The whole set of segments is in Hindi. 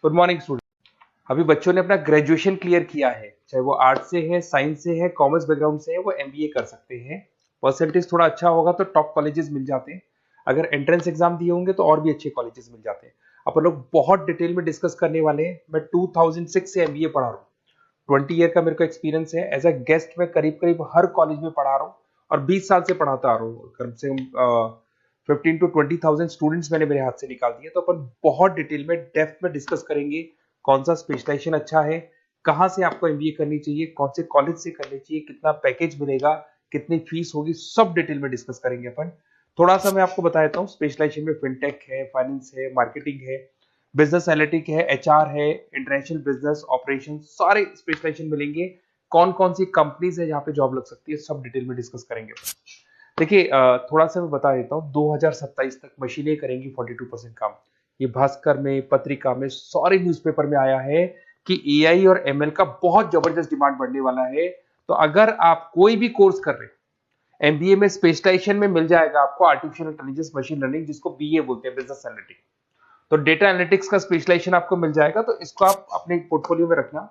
Good morning student. अभी बच्चों ने अपना ग्रेजुएशन क्लियर किया है, चाहे वो आर्ट्स से है, साइंस से है, कॉमर्स बैकग्राउंड से है, वो एमबीए कर सकते हैं। परसेंटेज थोड़ा अच्छा होगा तो टॉप कॉलेजेस मिल जाते हैं। अगर एंट्रेंस एग्जाम दिए होंगे तो और भी अच्छे कॉलेजेस मिल जाते हैं। अपन लोग बहुत डिटेल में डिस्कस करने वाले हैं। मैं 2006 से एमबीए पढ़ा रहा हूँ। 20 ईयर का मेरे को एक्सपीरियंस है। एज अ गेस्ट मैं करीब करीब हर कॉलेज में पढ़ा रहा हूँ और 20 साल से पढ़ाता आ रहा हूँ। कम से कम 15 to 20,000 स्टूडेंट्स मैंने मेरे हाथ से निकाल दिए। तो अपन बहुत डिटेल में डेप्थ में डिस्कस करेंगे कौन सा स्पेशलाइजेशन अच्छा है, कहाँ से आपको एमबीए करनी चाहिए, कौन से कॉलेज से करनी चाहिए, कितना पैकेज मिलेगा, कितनी फीस होगी, सब डिटेल में डिस्कस करेंगे अपन। थोड़ा सा मैं आपको बता देता हूँ। स्पेशलाइजेशन में फिनटेक है, फाइनेंस है, मार्केटिंग है, बिजनेस एनालिटिक है, एचआर है, इंटरनेशनल बिजनेस ऑपरेशन, सारे स्पेशलाइजेशन मिलेंगे। कौन कौन सी कंपनीज है जहाँ पे जॉब लग सकती है, सब डिटेल में डिस्कस करेंगे। देखिए, थोड़ा सा मैं बता देता हूँ। 2027 तक मशीनें करेंगी 42% काम। ये भास्कर में, पत्रिका में, सारे न्यूज़पेपर में आया है कि एआई और एमएल का बहुत जबरदस्त डिमांड बढ़ने वाला है। तो अगर आप कोई भी कोर्स कर रहे हैं, एमबीए में स्पेशलाइजेशन में मिल जाएगा आपको आर्टिफिशियल इंटेलिजेंस, मशीन लर्निंग, जिसको बीए बोलते हैं, बिजनेस एनालिटिक्स। तो डेटा एनालिटिक्स का स्पेशलाइजेशन आपको मिल जाएगा, तो इसको आप अपने पोर्टफोलियो में रखना।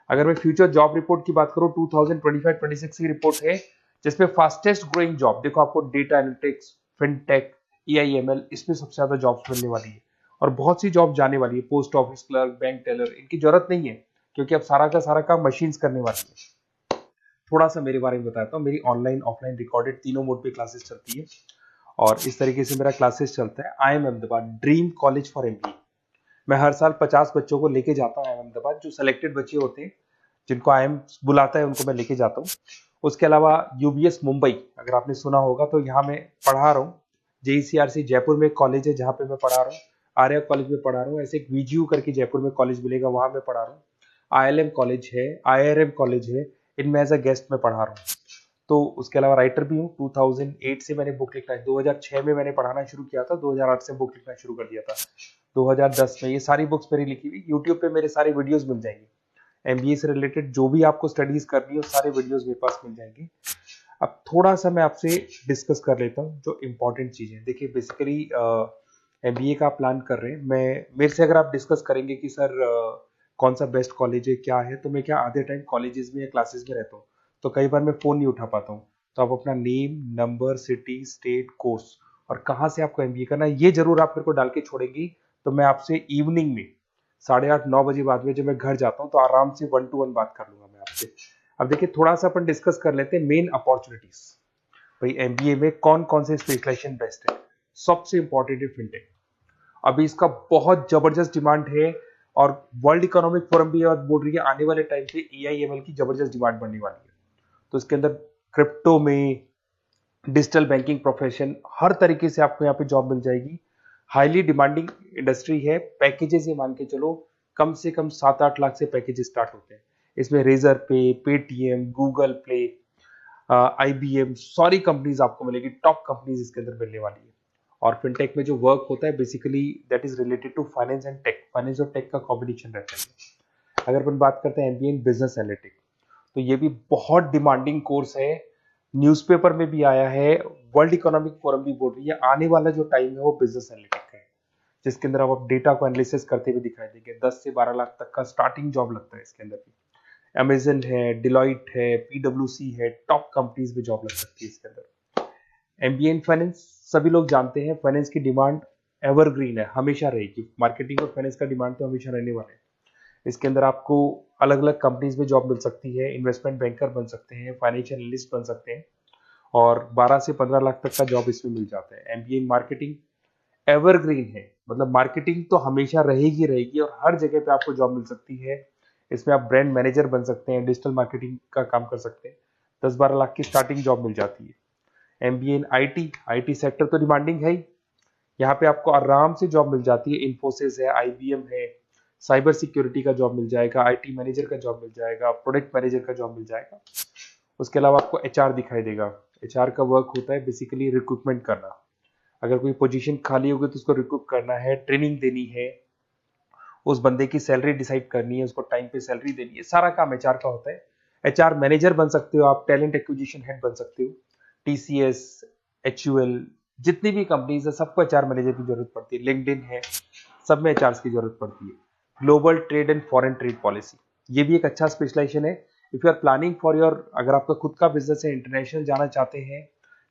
अगर मैं फ्यूचर जॉब रिपोर्ट की बात करूं, 2025-26 की रिपोर्ट है, जिसमें फास्टेस्ट ग्रोइंग जॉब देखो आपको डेटा एनालिटिक्स, फिनटेक, एआईएमएल, इसमें सबसे ज्यादा जॉब्स मिलने वाली है। और बहुत सी जॉब जाने वाली है। Post office clerk, bank teller, इनकी जरूरत नहीं है क्योंकि अब सारा का सारा काम मशीन्स करने वाली है। थोड़ा सा मेरे बारे में बताता हूँ। मेरी ऑनलाइन ऑफलाइन रिकॉर्डेड तीनों मोड पे क्लासेस चलती है और इस तरीके से मेरा क्लासेस चलता है। I am Ahmedabad dream college for MBA. मैं हर साल 50 बच्चों को लेके जाता हूँ अहमदाबाद। जो सिलेक्टेड बच्चे होते हैं, जिनको आईएम बुलाता है, उनको मैं लेके जाता हूँ। उसके अलावा यूबीएस मुंबई, अगर आपने सुना होगा, तो यहाँ मैं पढ़ा रहा हूँ। जेईसीआरसी जयपुर में एक कॉलेज है जहाँ पे मैं पढ़ा रहा हूँ। आर्या कॉलेज में पढ़ा रहा हूँ। ऐसे एक वीजीयू करके जयपुर में कॉलेज मिलेगा, वहां मैं पढ़ा रहा हूँ। आईएलएम कॉलेज है, आईआरएम कॉलेज है, इनमें एज अ गेस्ट में पढ़ा रहा हूँ। तो उसके अलावा राइटर भी हूँ। 2008 से मैंने बुक लिखना है। 2006 में मैंने पढ़ाना शुरू किया था, 2008 से बुक लिखना शुरू कर दिया था। 2010 में ये सारी बुक्स मेरी लिखी हुई यूट्यूब पे मेरे सारे वीडियोस मिल जाएंगे। एमबीए से रिलेटेड जो भी आपको स्टडीज करनी हो, सारे वीडियोस मेरे पास मिल जाएंगे। अब थोड़ा सा मैं आपसे डिस्कस कर लेता हूँ जो इम्पोर्टेंट चीजें। देखिए, बेसिकली एमबीए का प्लान कर रहे हैं, मैं मेरे से अगर आप डिस्कस करेंगे कि सर कौन सा बेस्ट कॉलेज है, क्या है, तो मैं क्या आधे टाइम कॉलेजेस में या क्लासेस में रहता हूँ, तो कई बार मैं फोन नहीं उठा पाता हूँ। तो आप अपना name, number, city, state, course और कहाँ से आपको एमबीए करना है, ये जरूर आप मेरे को डाल के छोड़ेंगी। तो मैं आपसे इवनिंग में 8:30-9 बजे बाद में जब मैं घर जाता हूँ, तो आराम से 1 to 1 बात कर लूंगा मैं आपसे। अब देखिए, थोड़ा सा अपन डिस्कस कर लेते हैं मेन अपॉर्चुनिटीज। भाई, एमबीए में कौन कौन से स्पेशलाइजेशन बेस्ट है। सबसे इंपॉर्टेंट है फिनटेक। अभी इसका बहुत जबरदस्त डिमांड है और वर्ल्ड इकोनॉमिक फोरम भी बोल रही है आने वाले टाइम पे एआईएमएल की जबरदस्त डिमांड बढ़ने वाली है। तो इसके अंदर क्रिप्टो में, डिजिटल बैंकिंग प्रोफेशन, हर तरीके से आपको यहाँ पे जॉब मिल जाएगी। हाईली डिमांडिंग इंडस्ट्री है। पैकेजेस ये मान के चलो, कम से कम 7-8 लाख से पैकेजेस स्टार्ट होते हैं। इसमें रेजर पे, पेटीएम, गूगल प्ले, आईबीएम, सारी कंपनीज आपको मिलेगी। टॉप कंपनीज इसके अंदर मिलने वाली है। और फिनटेक में जो वर्क होता है, basically that is related to finance and tech. Finance और टेक का कॉम्बिनेशन रहता है। अगर अपन बात करते हैं एमबीए इन बिजनेस एनालिटिक्स, तो ये भी बहुत डिमांडिंग कोर्स है। न्यूज़पेपर में भी आया है, वर्ल्ड इकोनॉमिक फोरम भी बोल रही है आने वाला जो टाइम है वो बिजनेस एनालिटिक्स का है, जिसके अंदर आप डेटा को एनालिसिस करते हुए दिखाई देंगे। 10 से 12 लाख तक का स्टार्टिंग जॉब लगता है इसके अंदर भी। अमेजन है, डिलॉइट है, पीडब्ल्यूसी है, टॉप कंपनीज में जॉब लग सकती है इसके अंदर। एमबीए इन फाइनेंस, सभी लोग जानते हैं फाइनेंस की डिमांड एवरग्रीन है, हमेशा रहेगी। मार्केटिंग और फाइनेंस का डिमांड तो हमेशा रहने वाला है। इसके अंदर आपको अलग अलग कंपनीज में जॉब मिल सकती है। इन्वेस्टमेंट बैंकर बन सकते हैं, फाइनेंशियल एनालिस्ट बन सकते हैं और 12 से 15 लाख तक का जॉब इसमें मिल जाता है। एमबीए इन मार्केटिंग एवरग्रीन है, मतलब मार्केटिंग तो हमेशा रहेगी रहेगी और हर जगह पे आपको जॉब मिल सकती है। इसमें आप ब्रांड मैनेजर बन सकते हैं, डिजिटल मार्केटिंग का काम कर सकते हैं। 10-12 लाख की स्टार्टिंग जॉब मिल जाती है। MBA in IT, IT sector तो डिमांडिंग है ही। यहाँ पे आपको आराम से जॉब मिल जाती है। इन्फोसिस है, आईबीएम है, साइबर सिक्योरिटी का जॉब मिल जाएगा, आईटी मैनेजर का जॉब मिल जाएगा, प्रोडक्ट मैनेजर का जॉब मिल जाएगा। उसके अलावा आपको एचआर दिखाई देगा। एचआर का वर्क होता है बेसिकली रिक्रूटमेंट करना। अगर कोई पोजीशन खाली होगी तो उसको रिक्रूट करना है, ट्रेनिंग देनी है, उस बंदे की सैलरी डिसाइड करनी है, उसको टाइम पे सैलरी देनी है, सारा काम एचआर का होता है। एचआर मैनेजर बन सकते हो आप, टैलेंट एक्विजिशन हेड बन सकते हो। टीसीएस, एचयूएल, जितनी भी कंपनीज है सबको एचआर मैनेजर की जरूरत पड़ती है। लिंक्डइन है, सब में एचआर की जरूरत पड़ती है। Global trade and foreign trade policy, ये भी एक अच्छा स्पेशलाइजेशन है। If you are planning for your, अगर आपका खुद का बिजनेस है, इंटरनेशनल जाना चाहते हैं,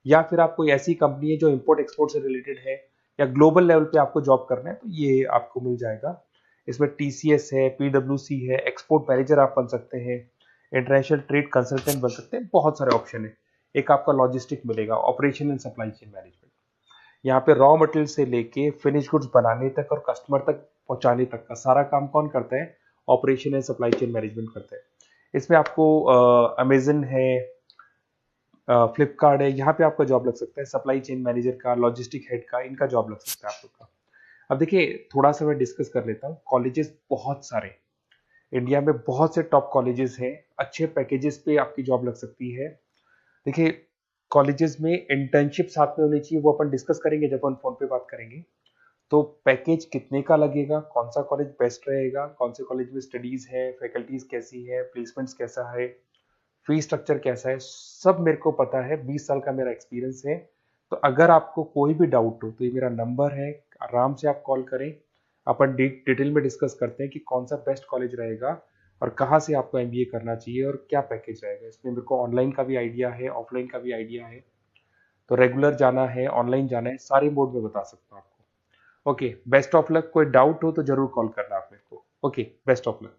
या फिर आप कोई ऐसी कंपनी है जो इंपोर्ट एक्सपोर्ट से रिलेटेड है, या ग्लोबल लेवल पे आपको जॉब करना है, तो ये आपको मिल जाएगा। इसमें टीसीएस है, पीडब्ल्यूसी है, एक्सपोर्ट मैनेजर आप बन सकते हैं, इंटरनेशनल ट्रेड कंसल्टेंट बन सकते हैं, बहुत सारे ऑप्शन है। एक आपका लॉजिस्टिक मिलेगा, operation and supply chain management, यहाँ पे रॉ मटेरियल से लेके फिनिश गुड्स बनाने तक और कस्टमर तक पहुंचाने तक का सारा काम कौन करता है? Operation and supply chain management करता है। इसमें आपको अमेजन है, फ्लिपकार्ट है, यहाँ पे आपका जॉब लग सकता है, सप्लाई चेन मैनेजर का, लॉजिस्टिक हेड का, इनका जॉब लग सकता है आप लोग का। अब देखिए, थोड़ा सा मैं डिस्कस कर लेता हूँ। कॉलेजेस बहुत सारे इंडिया में, बहुत से टॉप कॉलेजेस हैं, अच्छे पैकेजेस पे आपकी जॉब लग सकती है। देखिए, कॉलेजेस में इंटर्नशिप साथ में होनी चाहिए, वो अपन डिस्कस करेंगे जब अपन फोन पे बात करेंगे। तो पैकेज कितने का लगेगा, कौन सा कॉलेज बेस्ट रहेगा, कौन से कॉलेज में स्टडीज है, फैकल्टीज कैसी है, प्लेसमेंट्स कैसा है, फी स्ट्रक्चर कैसा है, सब मेरे को पता है, 20 साल का मेरा एक्सपीरियंस है। तो अगर आपको कोई भी डाउट हो तो ये मेरा नंबर है, आराम से आप कॉल करें। अपन डिटेल में डिस्कस करते हैं कि कौन सा बेस्ट कॉलेज रहेगा और कहाँ से आपको एमबीए करना चाहिए और क्या पैकेज रहेगा। इसमें मेरे को ऑनलाइन का भी आइडिया है, ऑफलाइन का भी आइडिया है, तो रेगुलर जाना है, ऑनलाइन जाना है, सारे मोड में बता सकता हूँ आपको। Okay, best of luck. कोई डाउट हो तो जरूर कॉल करना आप मेरे को। Okay, best of luck.